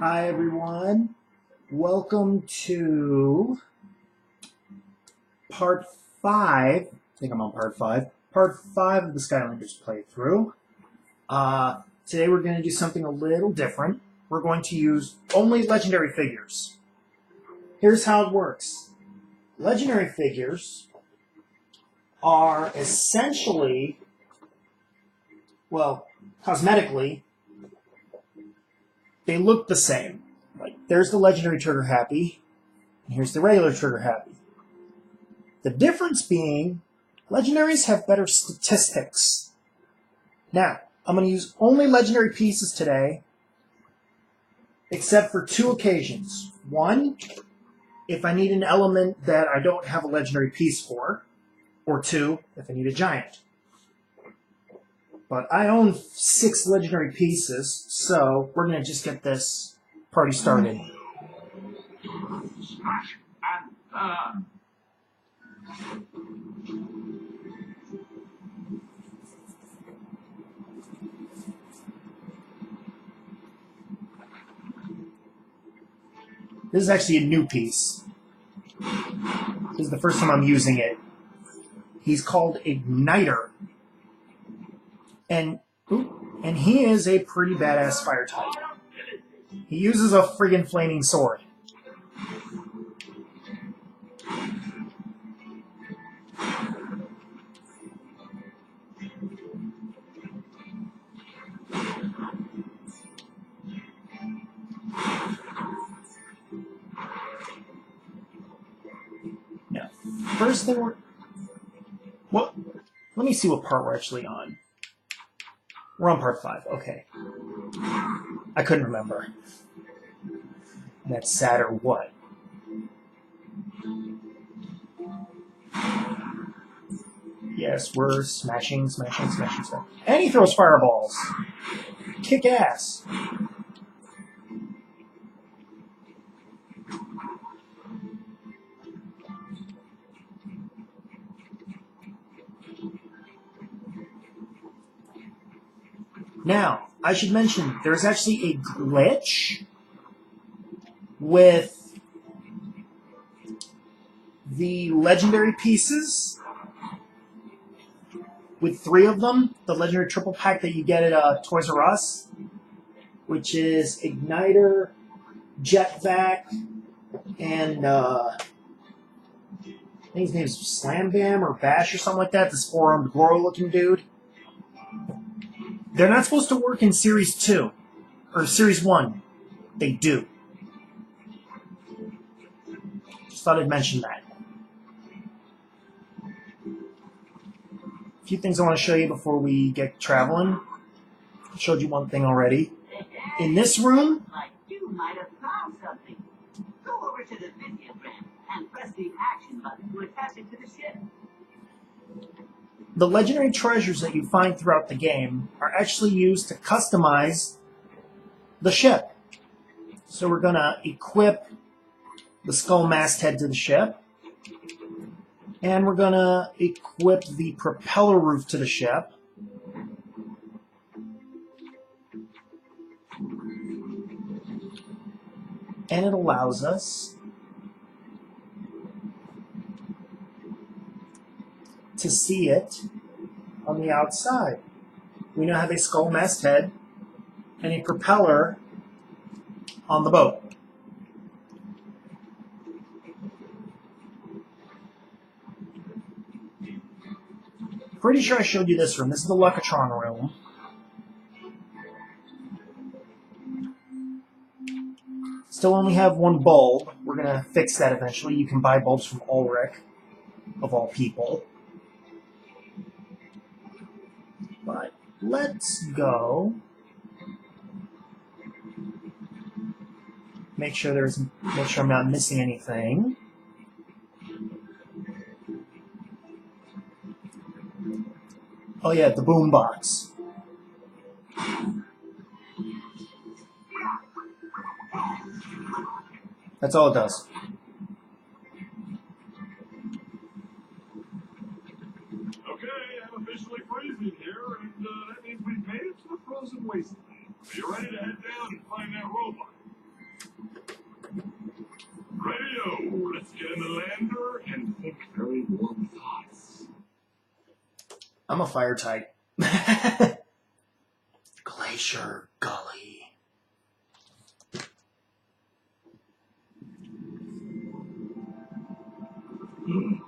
Hi everyone, welcome to part 5, I think I'm on part 5 of the Skylanders playthrough. Today we're going to do something a little different. We're going to use only legendary figures. Here's how it works. Legendary figures are essentially, well, cosmetically, they look the same. Like, there's the legendary Trigger Happy, and here's the regular Trigger Happy. The difference being, legendaries have better statistics. Now, I'm going to use only legendary pieces today, except for 2 occasions. One, if I need an element that I don't have a legendary piece for, or 2, if I need a giant. But I own 6 legendary pieces, so we're going to just get this party started. Smash and burn. This is actually a new piece. This is the first time I'm using it. He's called Igniter. And he is a pretty badass fire type. He uses a friggin' flaming sword. Now, first thing let me see what part we're actually on. We're on part 5, okay. I couldn't remember. That's sad or what? Yes, we're smashing. And he throws fireballs. Kick ass. Now, I should mention, there's actually a glitch with the legendary pieces, with 3 of them, the legendary triple pack that you get at Toys R Us, which is Igniter, Jetvac, and I think his name's Slam Bam or Bash or something like that, this 4-armed Goro-looking dude. They're not supposed to work in Series 2, or Series 1. They do. Just thought I'd mention that. A few things I want to show you before we get traveling. I showed you one thing already. In this room, You might have found something. Go over to the videogram and press the action button to attach it to the ship. the legendary treasures that you find throughout the game are actually used to customize the ship. So we're going to equip the skull masthead to the ship. And we're going to equip the propeller roof to the ship. And it allows us to see it on the outside. We now have a skull masthead and a propeller on the boat. Pretty sure I showed you this room. This is the Luckatron room. Still only have 1 bulb. We're going to fix that eventually. You can buy bulbs from Ulrich, of all people. But let's go. Make sure I'm not missing anything. Oh yeah, the boombox. That's all it does. Okay, I'm officially freezing here, and that means we've made it to the frozen wasteland. Are you ready to head down and find that robot? Righto, let's get in the lander and think very warm thoughts. I'm a fire type. Glacier Gully. Do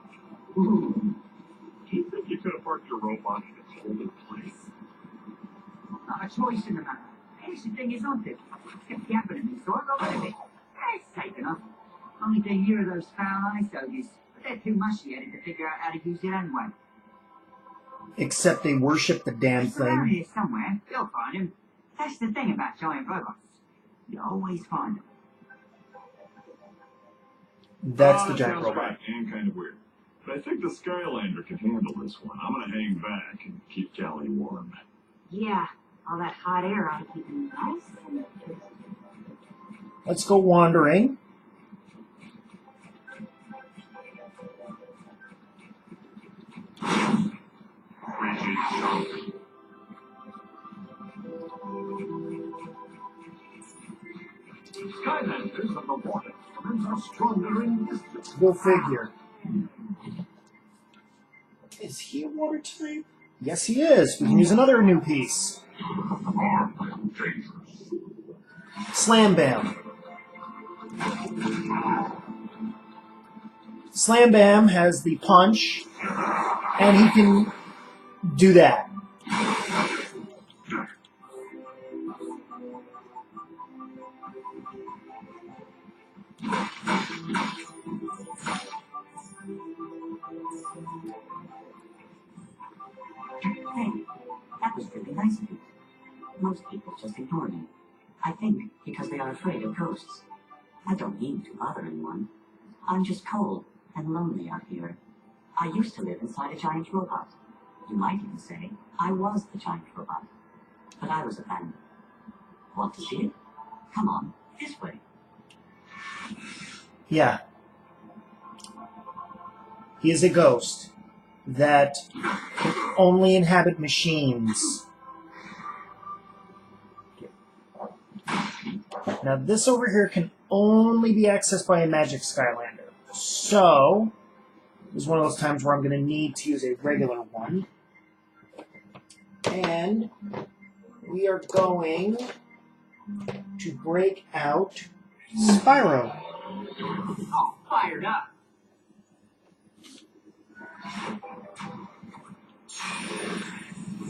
you think you could have parked your robot in its holding place? Not a choice in the matter. Here's the thing is on it. If you happen to be sore, go rid of it. It's safe enough. Only thing here are those foul ice ogres. But they're too mushy-headed to figure out how to use it anyway. Except they worship the damn It's around thing. here somewhere. You'll find him. That's the thing about giant robots. You always find them. That's the That giant sounds robot. right and kind of weird. But I think the Skylander can handle this one. I'm gonna hang back and keep Callie warm. Yeah, all that hot air ought to keep him nice and Let's go wandering. Rigid shock. Skylanders and robotic instruments are stronger in distance. Go figure. Is he a water type? Yes, he is. We can use another new piece. Dangerous. Slam Bam. Slam Bam has the punch, and he can do that. Hey, that was really nice of you. Most people just ignore me. I think because they are afraid of ghosts. I don't mean to bother anyone. I'm just cold and lonely out here. I used to live inside a giant robot. You might even say I was the giant robot. But I was abandoned. Want to see it? Come on, this way. Yeah. He is a ghost that can only inhabit machines. Now, this over here can only be accessed by a magic Skylander. So, this is one of those times where I'm going to need to use a regular one. And we are going to break out Spyro. All fired up.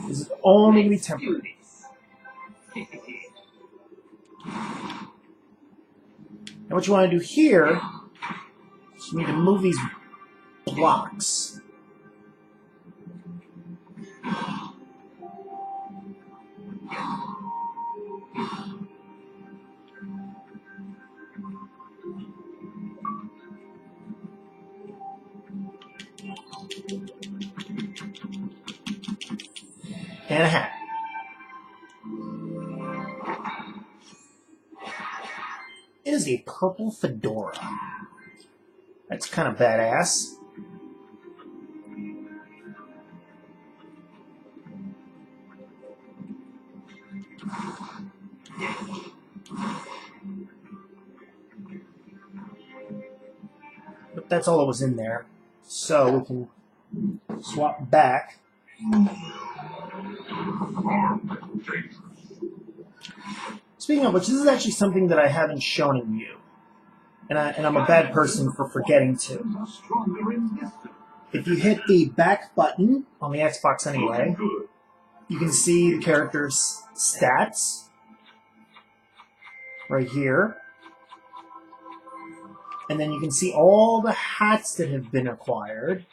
This is only going to be Let's do temporary. this. Now what you want to do here is you need to move these blocks. And a hat. It is a purple fedora. That's kind of badass. But that's all that was in there. So we can swap back. Speaking of which, this is actually something that I haven't shown in you. And I'm a bad person for forgetting to. Are stronger in distance. If you hit the back button on the Xbox anyway, Good. you can see the character's stats right here. And then you can see all the hats that have been acquired.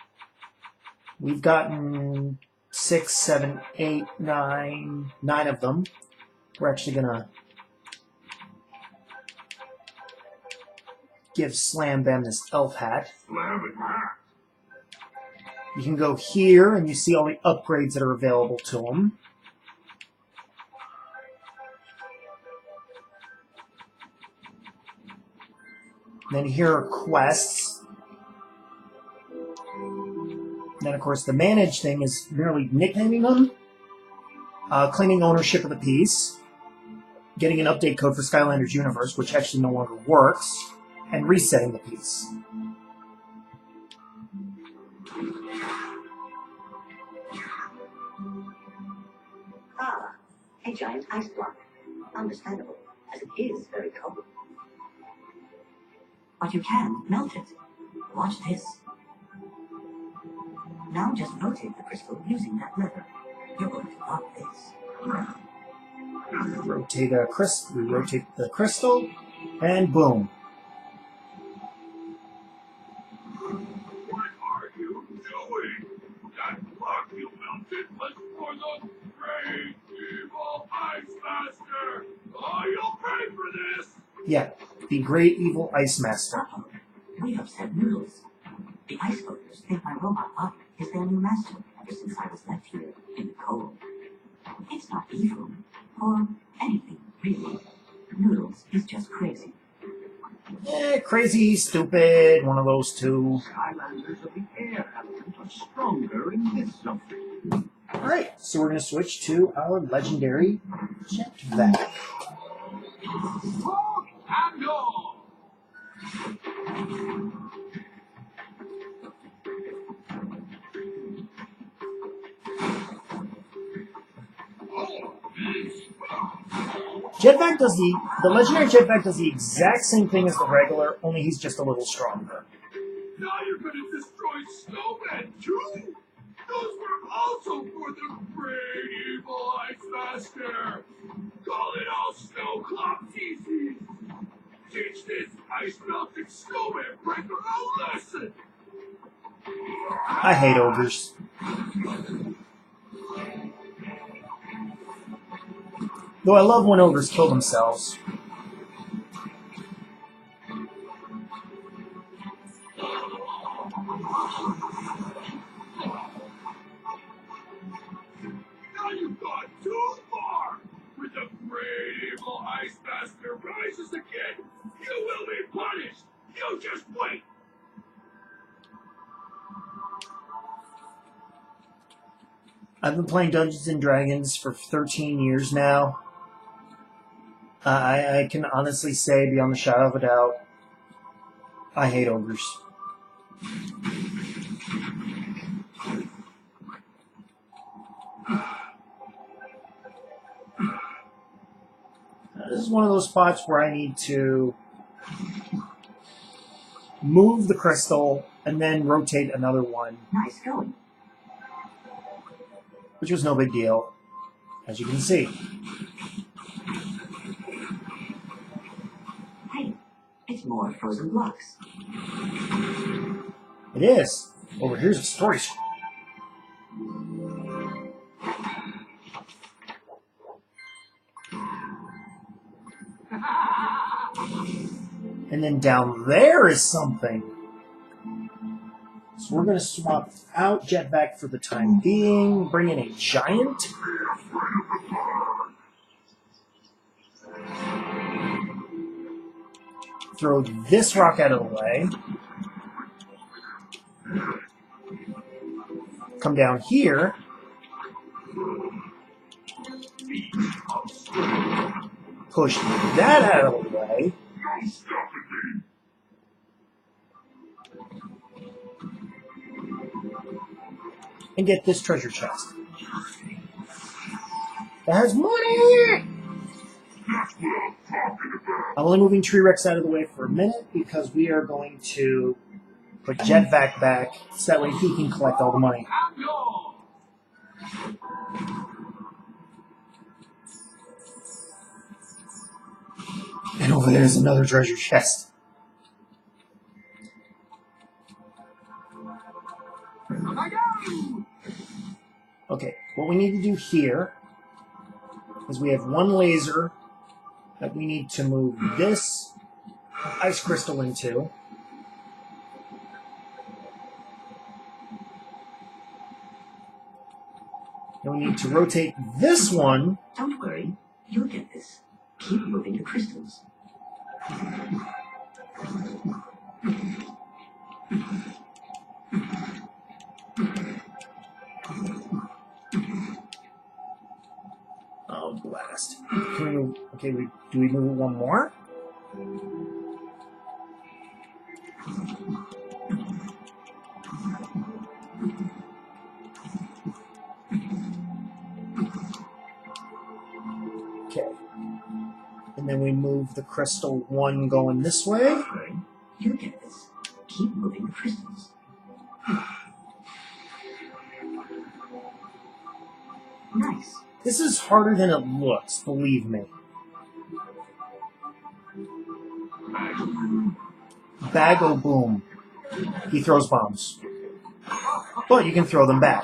We've gotten 6, 7, 8, 9 of them. We're actually going to give Slam Bam this elf hat. Slam it back. You can go here and you see all the upgrades that are available to him. Then here are quests. Then, of course, the manage thing is merely nicknaming them, claiming ownership of the piece, getting an update code for Skylanders Universe, which actually no longer works, and resetting the piece. Ah, a giant ice block. Understandable, as it is very cold. But you can melt it. Watch this. Now just rotate the crystal using that lever. You're going to love this. Rotate a crystal. We rotate the crystal, and boom. What are you doing? That block you melted was for the great evil Ice Master. Oh, you'll pay for this. Yeah, the great evil Ice Master. Uh-oh. We upset Noodles. The ice voters think my robot body is their new master ever since I was left here in the cold. It's not evil, or anything, really. Noodles is just crazy. Crazy, stupid, one of those two. Skylanders of the air element are stronger in this zone. Alright, so we're going to switch to our legendary Jetvac. Lock and all. Jetvac does the legendary Jetvac does the exact same thing as the regular, only he's just a little stronger. Now you're gonna destroy Snowman too? Those were also for the great evil Ice Master. Call it all snow clock teasing. Teach this ice melting snowman breaker a lesson. I hate ogres. Though I love when ogres kill themselves. Now you've gone too far. When the great evil Ice Master rises again, you will be punished. You just wait. I've been playing Dungeons and Dragons for 13 years now. I can honestly say, beyond the shadow of a doubt, I hate ogres. This is one of those spots where I need to move the crystal and then rotate another one, Nice going. which was no big deal, as you can see. Hey, it's more frozen blocks. It is. Over here's a story. And then down there is something. So we're going to swap out Jetvac for the time being, bring in a giant. Throw this rock out of the way. Come down here. Push that out of the way. And get this treasure chest. That has money! I'm only moving Tree Rex out of the way for a minute because we are going to put Jetvac back so that way he can collect all the money. And over there's another treasure chest. Okay, what we need to do here is we have one laser that we need to move this ice crystal into. And we need to rotate this one. Don't worry, you'll get this. Keep moving the crystals. Oh, blast. Can we move, okay, do we move one more? Okay. And then we move the crystal 1 going this way. You get this. Keep moving the crystals. Nice. This is harder than it looks, believe me. Bag-o boom. He throws bombs. But you can throw them back.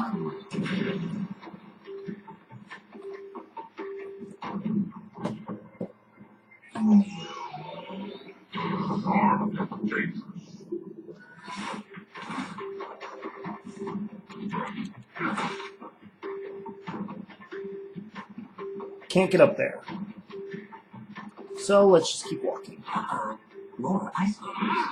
Can't get up there. So let's just keep walking. More ice cream.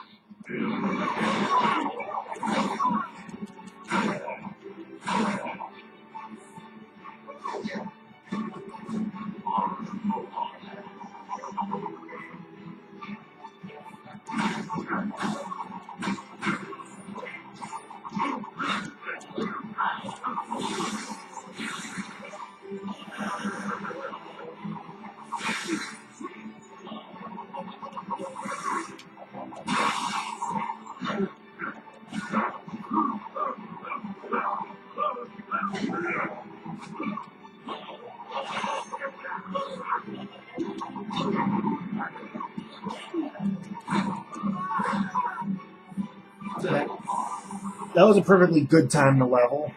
That was a perfectly good time to level.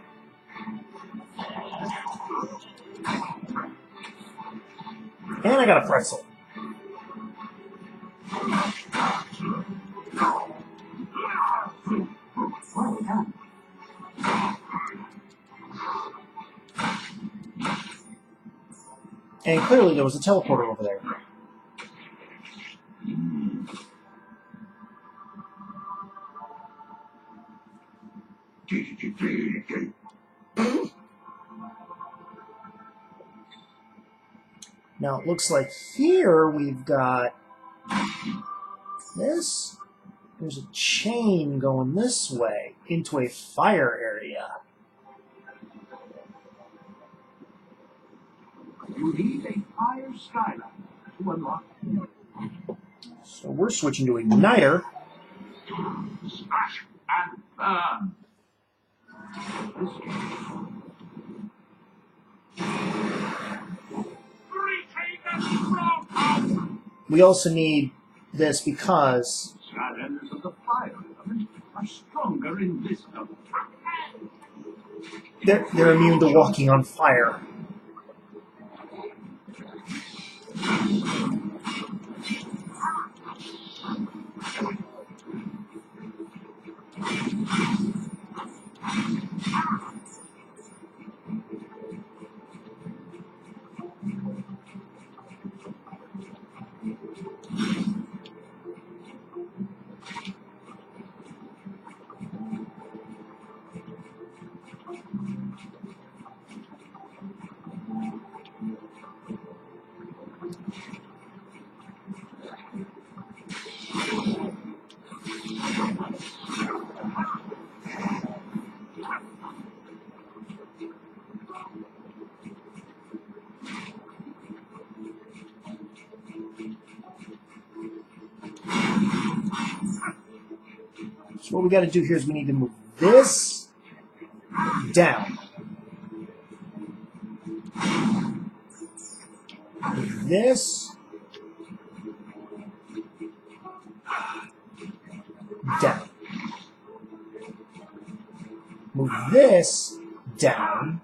And I got a pretzel. Well done. And clearly there was a teleporter over there. Now it looks like here we've got this. There's a chain going this way into a fire area. You need a fire Skylander to unlock. So we're switching to Igniter. Smash and burn. We also need this because Skylanders of the fire element are stronger in this element. they're immune to walking on fire. So what we got to do here is we need to move this down. Move this down. Move this down.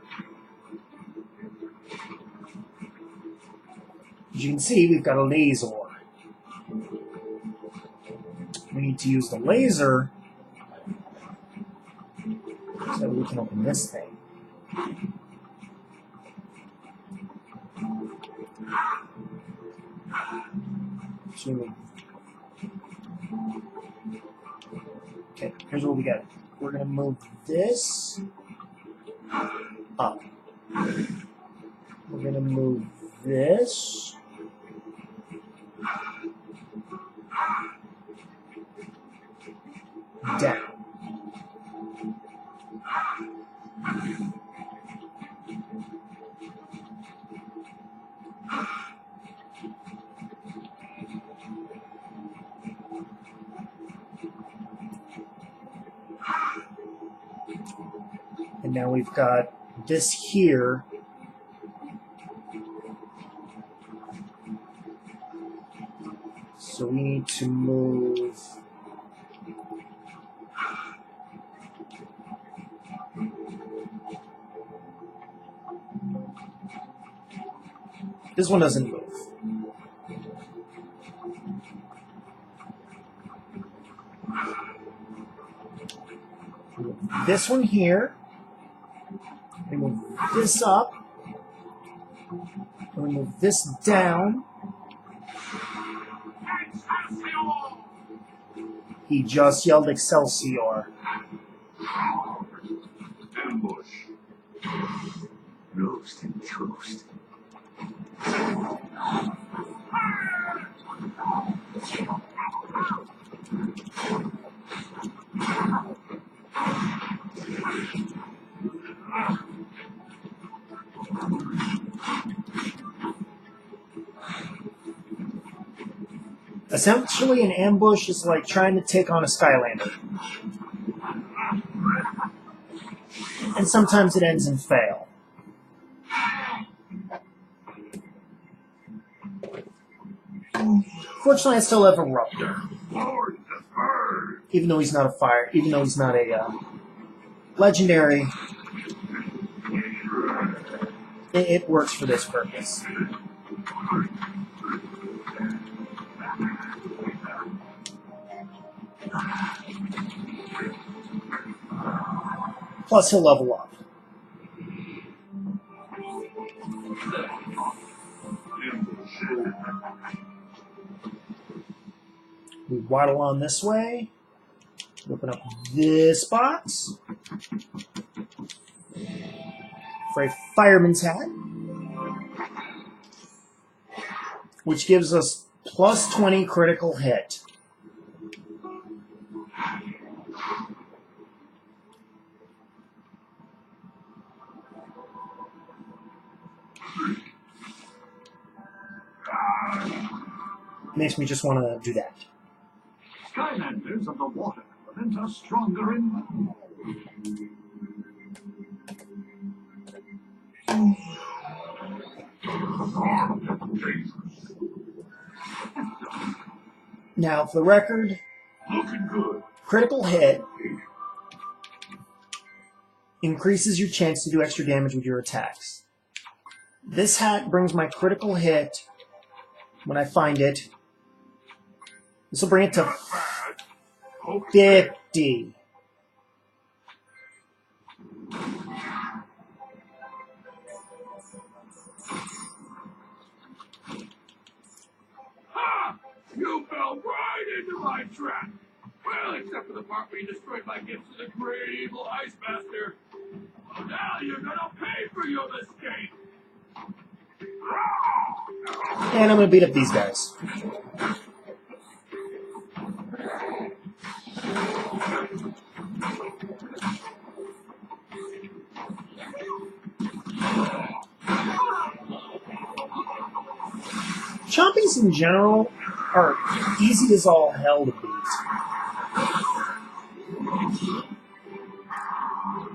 As you can see, we've got a laser. We need to use the laser so that we can open this thing. Okay, here's what we got. We're going to move this up. We're going to move this Now we've got this here. So we need to move. This one doesn't move. This one here. We move this up. We move this down. He just yelled Excelsior. Ambush. Roast and toast. Essentially, an ambush is like trying to take on a Skylander. And sometimes it ends in fail. Fortunately, I still have a Ruptor. Lord the bird. Even though he's not a fire, even though he's not a legendary, it works for this purpose. Plus, he'll level up. We waddle on this way. Open up this box for a fireman's hat, which gives us plus 20 critical hit. Makes me just want to do that. Skylanders of the water prevent us stronger in Now, for the record, looking good. critical hit increases your chance to do extra damage with your attacks. This hat brings my critical hit, when I find it, this will bring it to 50. Ha! You fell right into my trap. Well, except for the part where you destroyed my gifts to the great evil Ice Master. Well, now you're gonna pay for your mistake. And I'm going to beat up these guys. Chompies in general are easy as all hell to beat.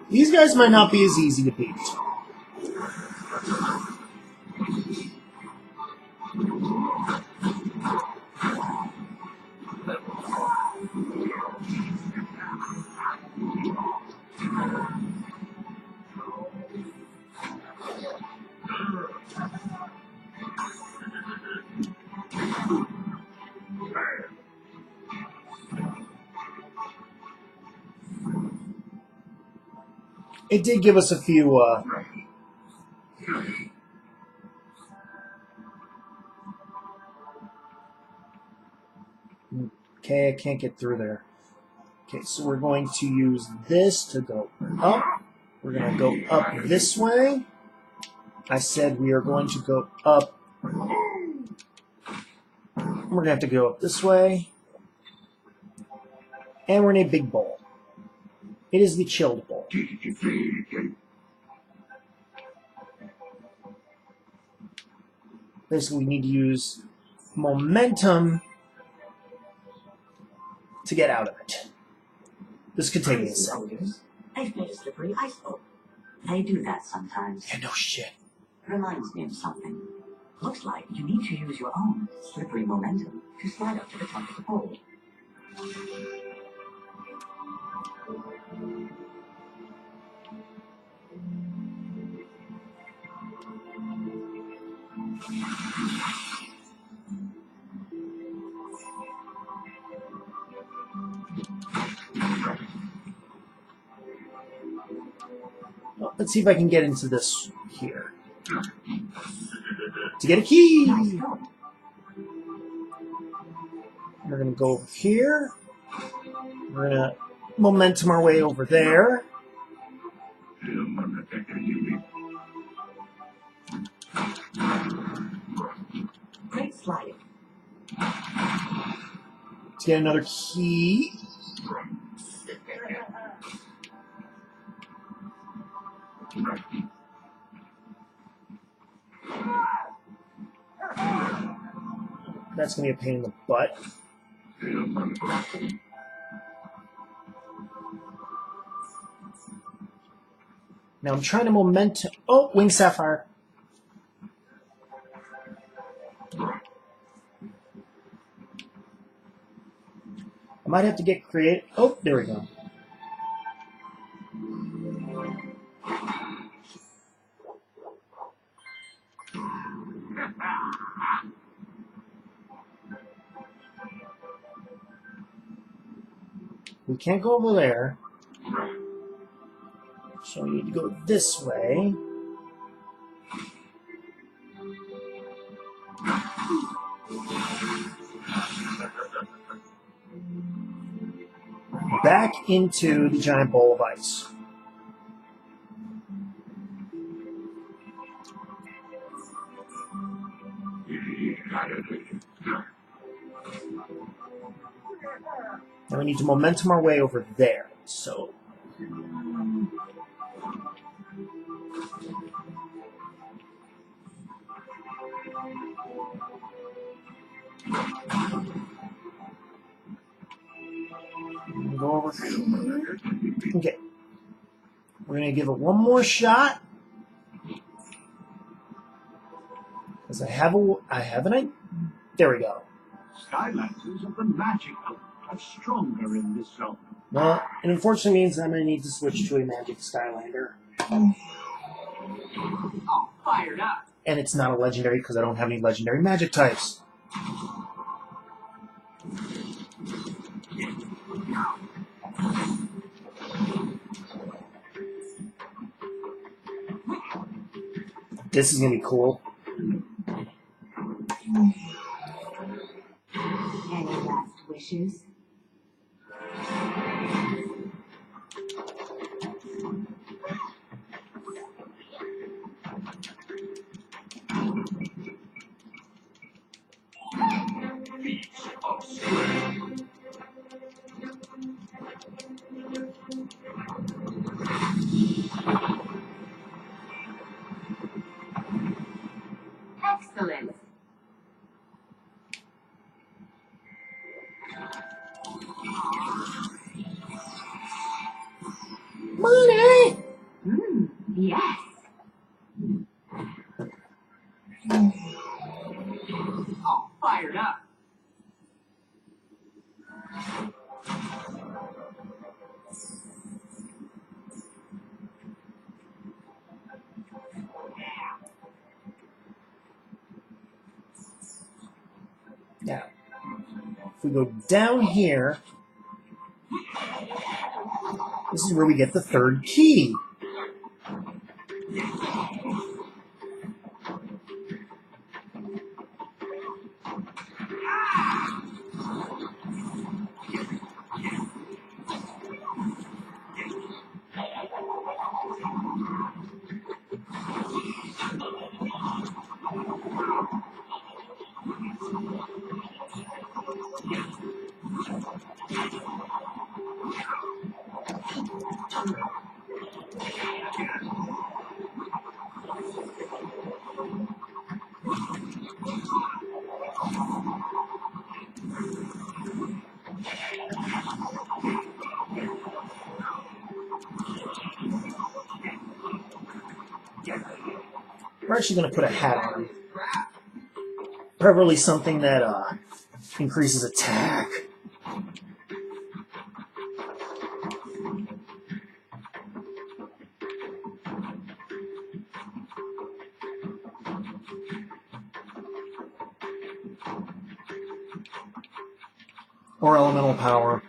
These guys might not be as easy to beat. It did give us a few, Okay, I can't get through there. Okay, so we're going to use this to go up. We're going to go up this way. I said we are going to go up. We're going to have to go up this way. And we're in a big bowl. It is the chilled bowl. Basically, we need to use momentum to get out of it. This could take me a second. Soldiers, I've made a slippery ice bowl. They do that sometimes. Yeah, no shit. Reminds me of something. Looks like you need to use your own slippery momentum to slide up to the top of the pole. Well, let's see if I can get into this here. To get a key! Nice go. We're going to go over here. We're going to momentum our way over there. Great sliding. To get another key. That's going to be a pain in the butt. Now I'm trying to momentum. Oh, Wing Sapphire. I might have to get creative. Oh, there we go. We can't go over there. So we need to go this way. Back into the giant bowl of ice. Now we need to momentum our way over there. So go over here. Okay. We're going to give it one more shot. Because I have an idea. There we go. Skylanders of the magic element are stronger in this zone. Well, it unfortunately means I'm going to need to switch to a magic Skylander. All fired up. And it's not a legendary because I don't have any legendary magic types. This is going to be cool. Any last wishes? Feats of strength. Excellent. Money! Yes. All fired up. Now, if we go down here, this is where we get the third key. actually going to put a hat on him. Preferably something that increases attack. Or elemental power.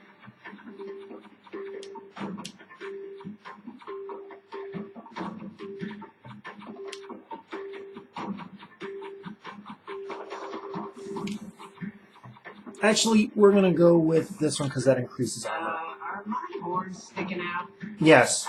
Actually, we're going to go with this one because that increases armor. Are my horns sticking out? Yes.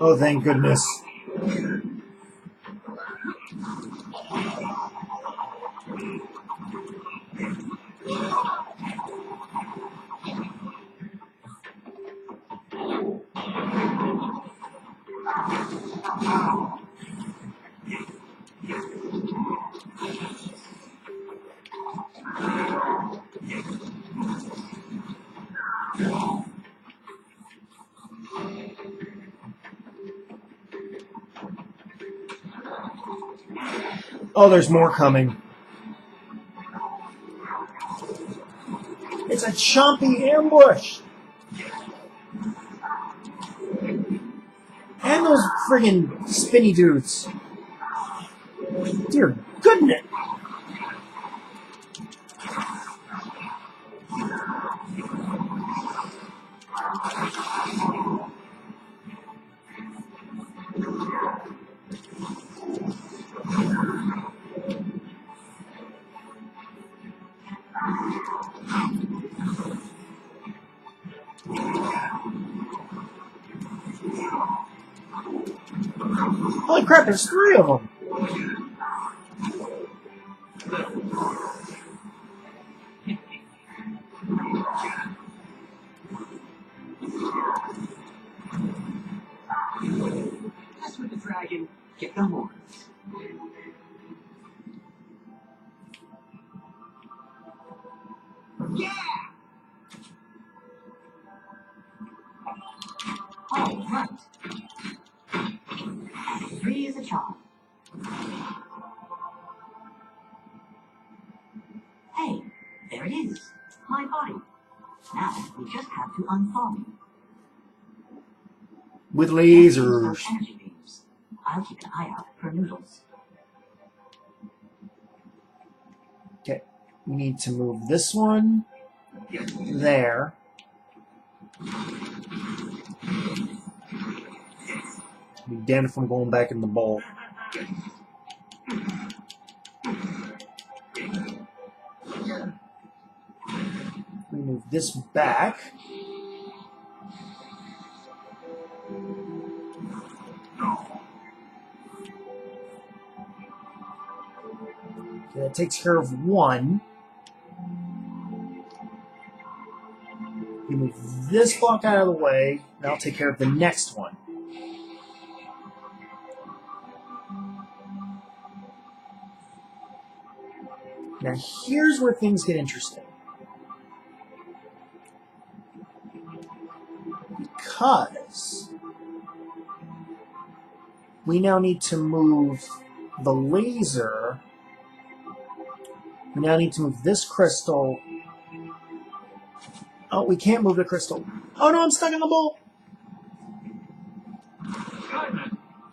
Oh, thank goodness. Oh, there's more coming. It's a chompy ambush! And those friggin' spinny dudes. Dear goodness! Holy crap, there's 3 of them! Mess with the dragon, get the horns. Yeah! All right. 3 is a charm. Hey, there it is. My body. Now we just have to unthaw me. With Those lasers. energy beams. I'll keep an eye out for noodles. Okay, we need to move this one there. Be damned if I'm going back in the bowl. We move this back. Okay, that takes care of one. We move this block out of the way. That'll take care of the next one. Now here's where things get interesting. Because we now need to move the laser. We now need to move this crystal. Oh, we can't move the crystal. Oh no, I'm stuck in the bowl.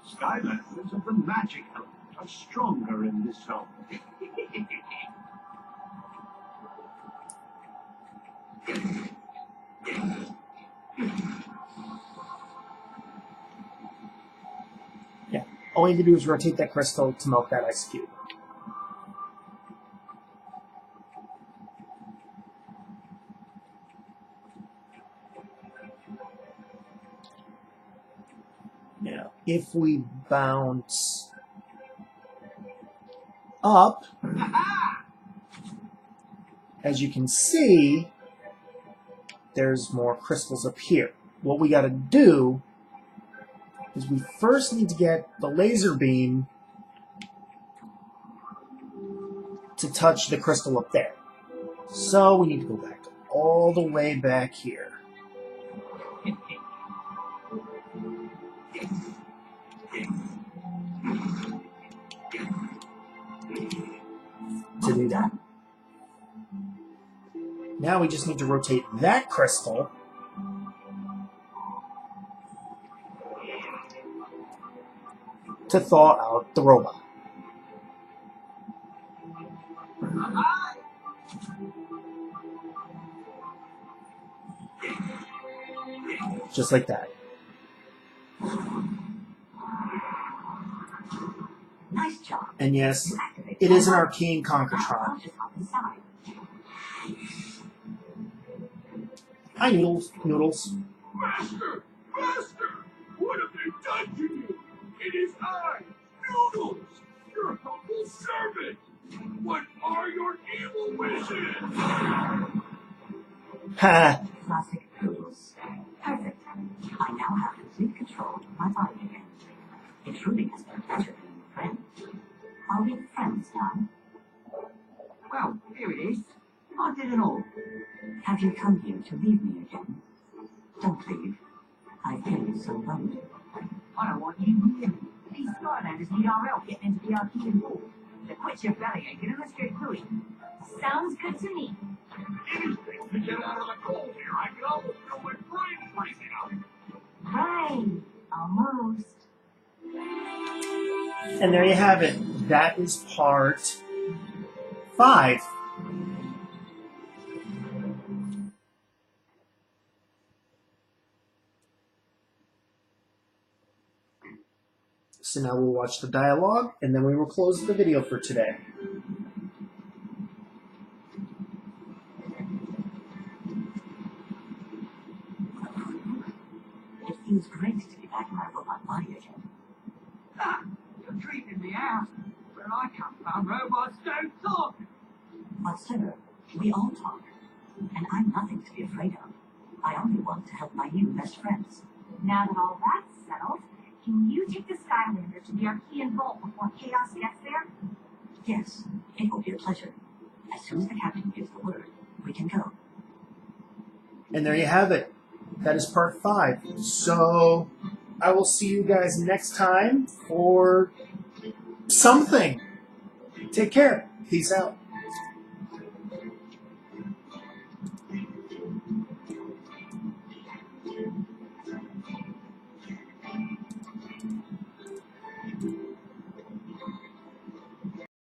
Skylanders of the magic element are stronger in this zone. Yeah, all we need to do is rotate that crystal to melt that ice cube. Now, if we bounce up, as you can see, there's more crystals up here. What we got to do is we first need to get the laser beam to touch the crystal up there. So we need to go back all the way back here. To do that. Now we just need to rotate that crystal to thaw out the robot. Just like that. Nice job. And yes, it is an Arcane Concatron. Hi, Noodles. Noodles. Master! Master! What have they done to you? It is I, Noodles, your humble servant. What are your evil wishes? Ha! Classic Noodles. Perfect. I now have complete control of my body again. It truly has been a pleasure being a friend. Are we friends now? Well, here it is. I did it all. Have you come here to leave me again? Don't leave. I feel so lonely. I don't want you here. These Skylanders need our help getting into the Archean Ball. So quit your bellyaching and let's get cruising. Sounds good to me. Anything to get out of the cold here. I can almost feel my brain freezing up. Right. Almost. And there you have it. That is part 5. So now we'll watch the dialogue, and then we will close the video for today. It feels great to be back in my robot body again. Ah, you're creeping me out. Where I come from, robots don't talk. But sir, we all talk. And I'm nothing to be afraid of. I only want to help my new best friends. Now that all that's settled, can you take the Skylander to the Archean Vault before Chaos gets there? Yes, it will be a pleasure. As soon as the captain gives the word, we can go. And there you have it. That is part 5. So I will see you guys next time for something. Take care. Peace out.